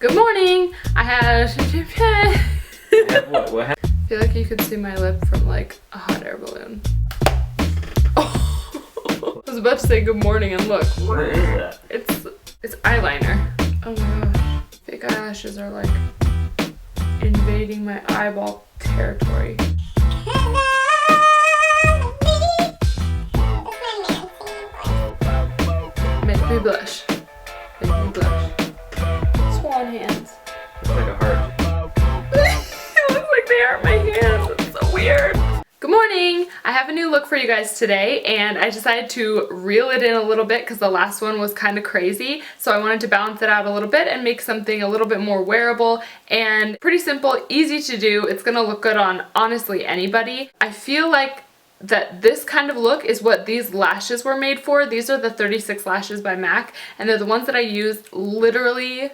Good morning! I had... What I feel like you could see my lip from like a hot air balloon. Oh. I was about to say good morning and look. What is that? It's eyeliner. Oh my gosh. Fake eyelashes are like invading my eyeball territory. Make me blush. Make me blush. Swan hands. It's like a heart. It looks like they are my hands. It's so weird. Good morning! I have a new look for you guys today, and I decided to reel it in a little bit because the last one was kind of crazy. So I wanted to balance it out a little bit and make something a little bit more wearable and pretty simple, easy to do. It's gonna look good on honestly anybody. I feel like that this kind of look is what these lashes were made for. These are the 36 lashes by MAC, and they're the ones that I use literally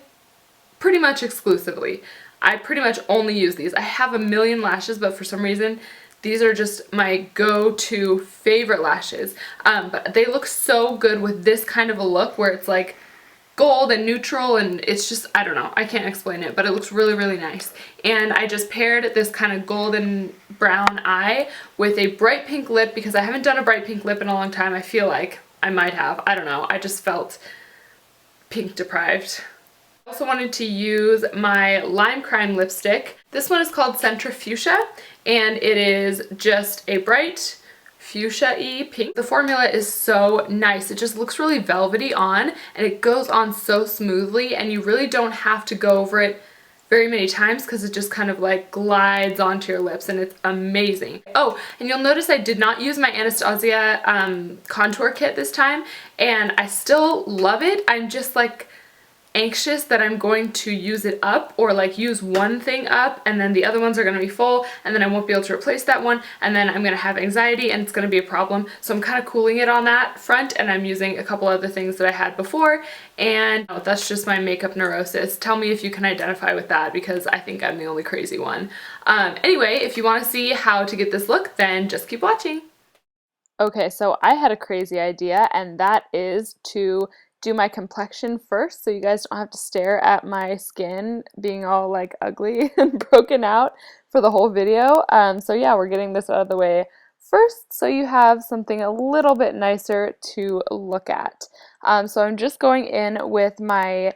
pretty much exclusively. I pretty much only use these. I have a million lashes, but for some reason these are just my go-to favorite lashes. But they look so good with this kind of a look where it's like gold and neutral, and it's just, I don't know, I can't explain it, but it looks really, really nice. And I just paired this kind of golden brown eye with a bright pink lip because I haven't done a bright pink lip in a long time. I feel like I might have, I don't know, I just felt pink deprived. I also wanted to use my Lime Crime lipstick. This one is called Centrfuchsia, and it is just a bright fuchsia-y pink. The formula is so nice. It just looks really velvety on, and it goes on so smoothly, and you really don't have to go over it very many times because it just kind of like glides onto your lips, and it's amazing. Oh, and you'll notice I did not use my Anastasia contour kit this time, and I still love it. I'm just like anxious that I'm going to use it up, or like use one thing up and then the other ones are going to be full, and then I won't be able to replace that one, and then I'm going to have anxiety and it's going to be a problem. So I'm kind of cooling it on that front, and I'm using a couple other things that I had before, and that's just my makeup neurosis. Tell me if you can identify with that, because I think I'm the only crazy one. Anyway, if you want to see how to get this look, then just keep watching. Okay, so I had a crazy idea, and that is to do my complexion first so you guys don't have to stare at my skin being all like ugly and broken out for the whole video. So yeah, we're getting this out of the way first so you have something a little bit nicer to look at. So I'm just going in with my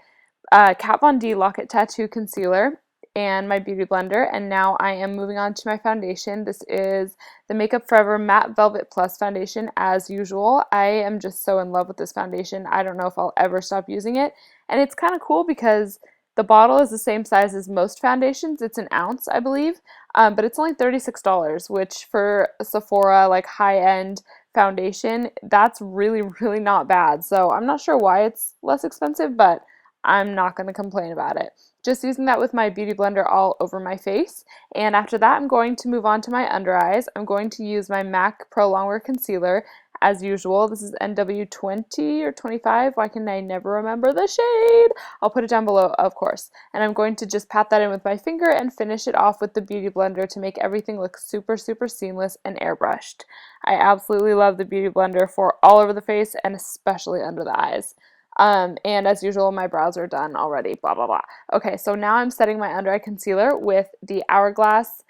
Kat Von D Lock-It Tattoo Concealer and my Beauty Blender, and now I am moving on to my foundation. This is the Makeup Forever Matte Velvet Plus foundation as usual. I am just so in love with this foundation. I don't know if I'll ever stop using it, and it's kind of cool because the bottle is the same size as most foundations. It's an ounce, I believe, but it's only $36, which for a Sephora like high-end foundation, that's really, really not bad. So I'm not sure why it's less expensive, but I'm not going to complain about it. Just using that with my Beauty Blender all over my face. And after that, I'm going to move on to my under eyes. I'm going to use my MAC Pro Longwear Concealer as usual. This is NW20 or 25. Why can I never remember the shade? I'll put it down below, of course. And I'm going to just pat that in with my finger and finish it off with the Beauty Blender to make everything look super, super seamless and airbrushed. I absolutely love the Beauty Blender for all over the face and especially under the eyes. And as usual, my brows are done already, blah, blah, blah. Okay, so now I'm setting my under eye concealer with the Hourglass,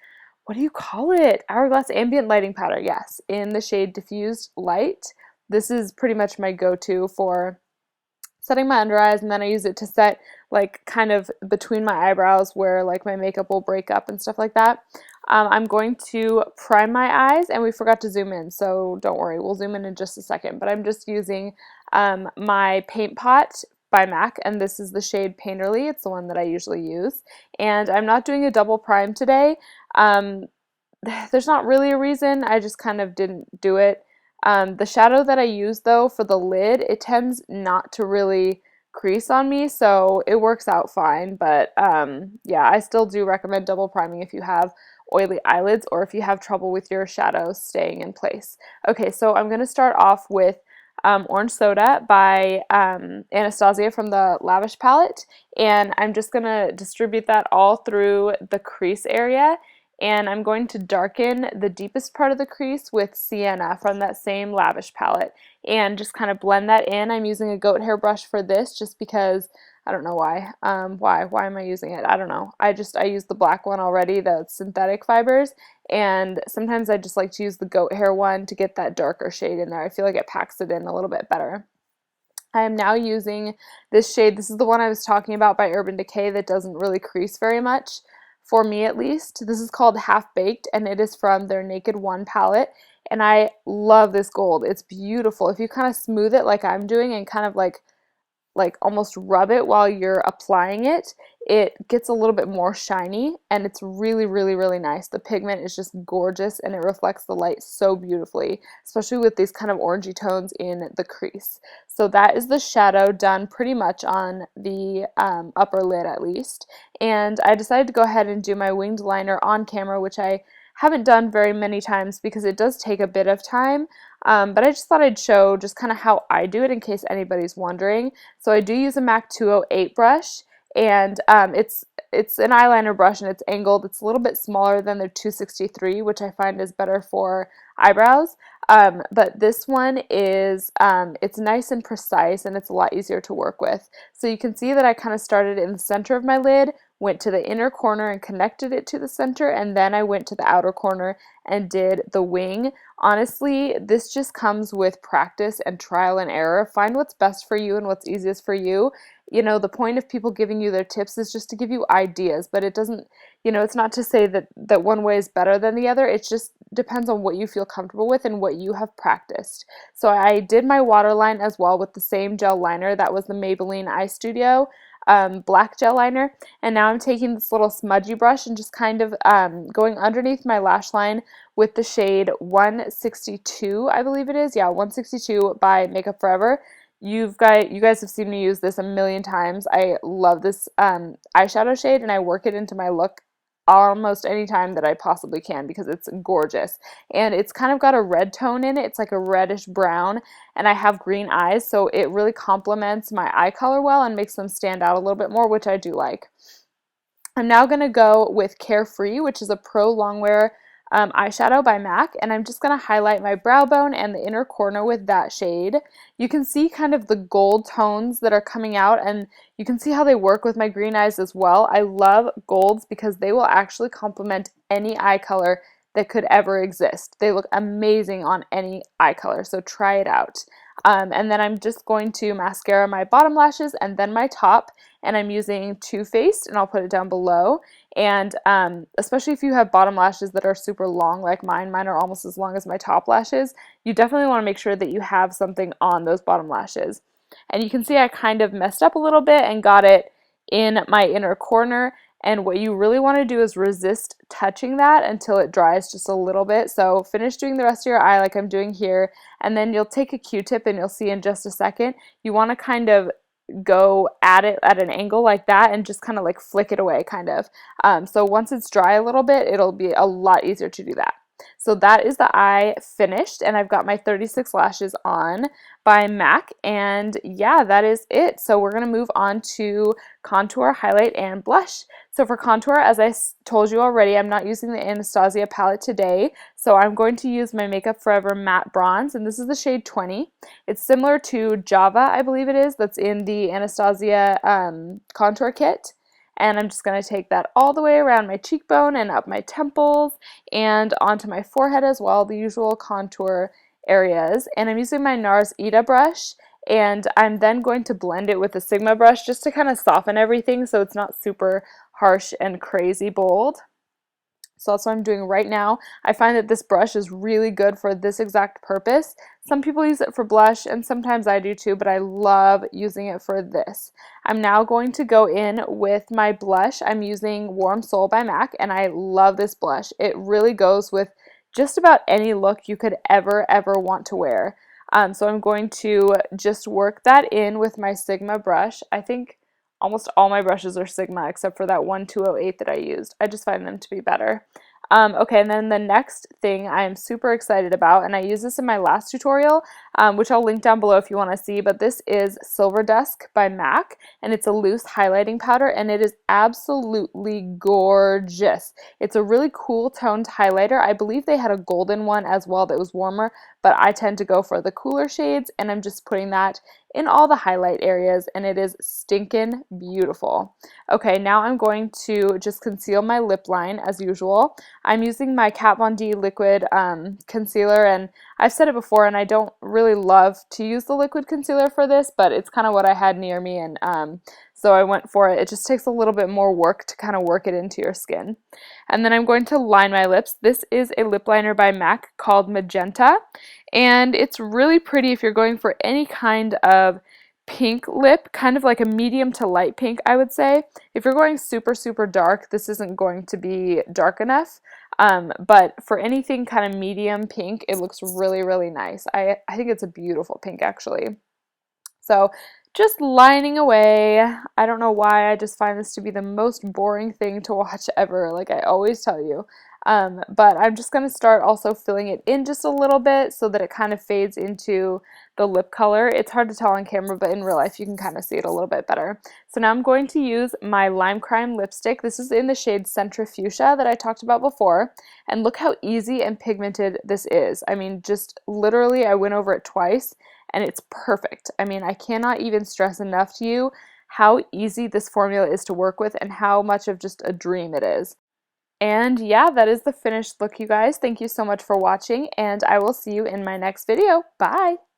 what do you call it? Hourglass Ambient Lighting Powder, yes, in the shade Diffused Light. This is pretty much my go-to for setting my under eyes, and then I use it to set like kind of between my eyebrows where like my makeup will break up and stuff like that. I'm going to prime my eyes, and we forgot to zoom in, so don't worry, we'll zoom in just a second, but I'm just using my Paint Pot by MAC, and this is the shade Painterly. It's the one that I usually use, and I'm not doing a double prime today. There's not really a reason, I just kind of didn't do it. The shadow that I use though for the lid, it tends not to really crease on me, so it works out fine, but yeah, I still do recommend double priming if you have oily eyelids or if you have trouble with your shadows staying in place. Okay, so I'm going to start off with Orange Soda by Anastasia from the Lavish palette, and I'm just going to distribute that all through the crease area, and I'm going to darken the deepest part of the crease with Sienna from that same Lavish palette and just kind of blend that in. I'm using a goat hair brush for this just because I don't know why. Why am I using it? I don't know. I use the black one already, the synthetic fibers, and sometimes I just like to use the goat hair one to get that darker shade in there. I feel like it packs it in a little bit better. I am now using this shade. This is the one I was talking about by Urban Decay that doesn't really crease very much, for me at least. This is called Half Baked, and it is from their Naked One palette, and I love this gold. It's beautiful. If you kind of smooth it like I'm doing and kind of like almost rub it while you're applying it, it gets a little bit more shiny, and it's really, really, really nice. The pigment is just gorgeous, and it reflects the light so beautifully, especially with these kind of orangey tones in the crease. So that is the shadow done pretty much on the upper lid at least, and I decided to go ahead and do my winged liner on camera, which I haven't done very many times because it does take a bit of time, but I just thought I'd show just kind of how I do it in case anybody's wondering. So I do use a MAC 208 brush, and it's an eyeliner brush, and it's angled. It's a little bit smaller than the 263, which I find is better for eyebrows. But this one is, it's nice and precise, and it's a lot easier to work with. So you can see that I kind of started in the center of my lid, went to the inner corner and connected it to the center, and then I went to the outer corner and did the wing. Honestly, this just comes with practice and trial and error. Find what's best for you and what's easiest for you. You know, the point of people giving you their tips is just to give you ideas, but it doesn't, you know, it's not to say that one way is better than the other. It just depends on what you feel comfortable with and what you have practiced. So I did my waterline as well with the same gel liner. That was the Maybelline Eye Studio black gel liner, and now I'm taking this little smudgy brush and just kind of going underneath my lash line with the shade 162, I believe it is. Yeah, 162 by Makeup Forever. You guys have seen me use this a million times. I love this eyeshadow shade, and I work it into my look almost any time that I possibly can because it's gorgeous. And it's kind of got a red tone in it. It's like a reddish brown, and I have green eyes, so it really complements my eye color well and makes them stand out a little bit more, which I do like. I'm now going to go with Carefree, which is a Pro Longwear eyeshadow by MAC, and I'm just going to highlight my brow bone and the inner corner with that shade. You can see kind of the gold tones that are coming out, and you can see how they work with my green eyes as well. I love golds because they will actually complement any eye color that could ever exist. They look amazing on any eye color, so try it out. And then I'm just going to mascara my bottom lashes and then my top, and I'm using Too Faced, and I'll put it down below. And especially if you have bottom lashes that are super long like mine are almost as long as my top lashes, you definitely want to make sure that you have something on those bottom lashes. And you can see I kind of messed up a little bit and got it in my inner corner, and what you really want to do is resist touching that until it dries just a little bit. So finish doing the rest of your eye like I'm doing here, and then you'll take a Q-tip, and you'll see in just a second, you want to kind of go at it at an angle like that and just kind of like flick it away kind of. So once it's dry a little bit, it'll be a lot easier to do that. So that is the eye finished, and I've got my 36 lashes on by MAC, and yeah, that is it. So we're going to move on to contour, highlight, and blush. So for contour, as I told you already, I'm not using the Anastasia palette today, so I'm going to use my Makeup Forever Matte Bronze, and this is the shade 20. It's similar to Java, I believe it is, that's in the Anastasia contour kit. And I'm just going to take that all the way around my cheekbone and up my temples and onto my forehead as well, the usual contour areas. And I'm using my NARS Ita brush, and I'm then going to blend it with a Sigma brush just to kind of soften everything so it's not super harsh and crazy bold. So that's what I'm doing right now. I find that this brush is really good for this exact purpose. Some people use it for blush, and sometimes I do too, but I love using it for this. I'm now going to go in with my blush. I'm using Warm Soul by MAC, and I love this blush. It really goes with just about any look you could ever want to wear. So I'm going to just work that in with my Sigma brush. I think almost all my brushes are Sigma except for that one 208 that I used. I just find them to be better. Okay, and then the next thing I am super excited about, and I used this in my last tutorial, which I'll link down below if you want to see, but this is Silver Dusk by MAC, and it's a loose highlighting powder, and it is absolutely gorgeous. It's a really cool toned highlighter. I believe they had a golden one as well that was warmer, but I tend to go for the cooler shades, and I'm just putting that in all the highlight areas, and it is stinking beautiful. Okay, now I'm going to just conceal my lip line as usual. I'm using my Kat Von D liquid concealer, and I've said it before, and I don't really love to use the liquid concealer for this, but it's kind of what I had near me, and so I went for it. It just takes a little bit more work to kind of work it into your skin. And then I'm going to line my lips. This is a lip liner by MAC called Magenta, and it's really pretty if you're going for any kind of pink lip, kind of like a medium to light pink, I would say. If you're going super, super dark, this isn't going to be dark enough. But for anything kind of medium pink, it looks really, really nice. I think it's a beautiful pink, actually. So just lining away. I don't know why, I just find this to be the most boring thing to watch ever, like I always tell you. But I'm just going to start also filling it in just a little bit so that it kind of fades into the lip color. It's hard to tell on camera, but in real life you can kind of see it a little bit better. So now I'm going to use my Lime Crime lipstick. This is in the shade Centrfuchsia that I talked about before. And look how easy and pigmented this is. I mean, just literally I went over it twice and it's perfect. I mean, I cannot even stress enough to you how easy this formula is to work with and how much of just a dream it is. And yeah, that is the finished look, you guys. Thank you so much for watching, and I will see you in my next video. Bye!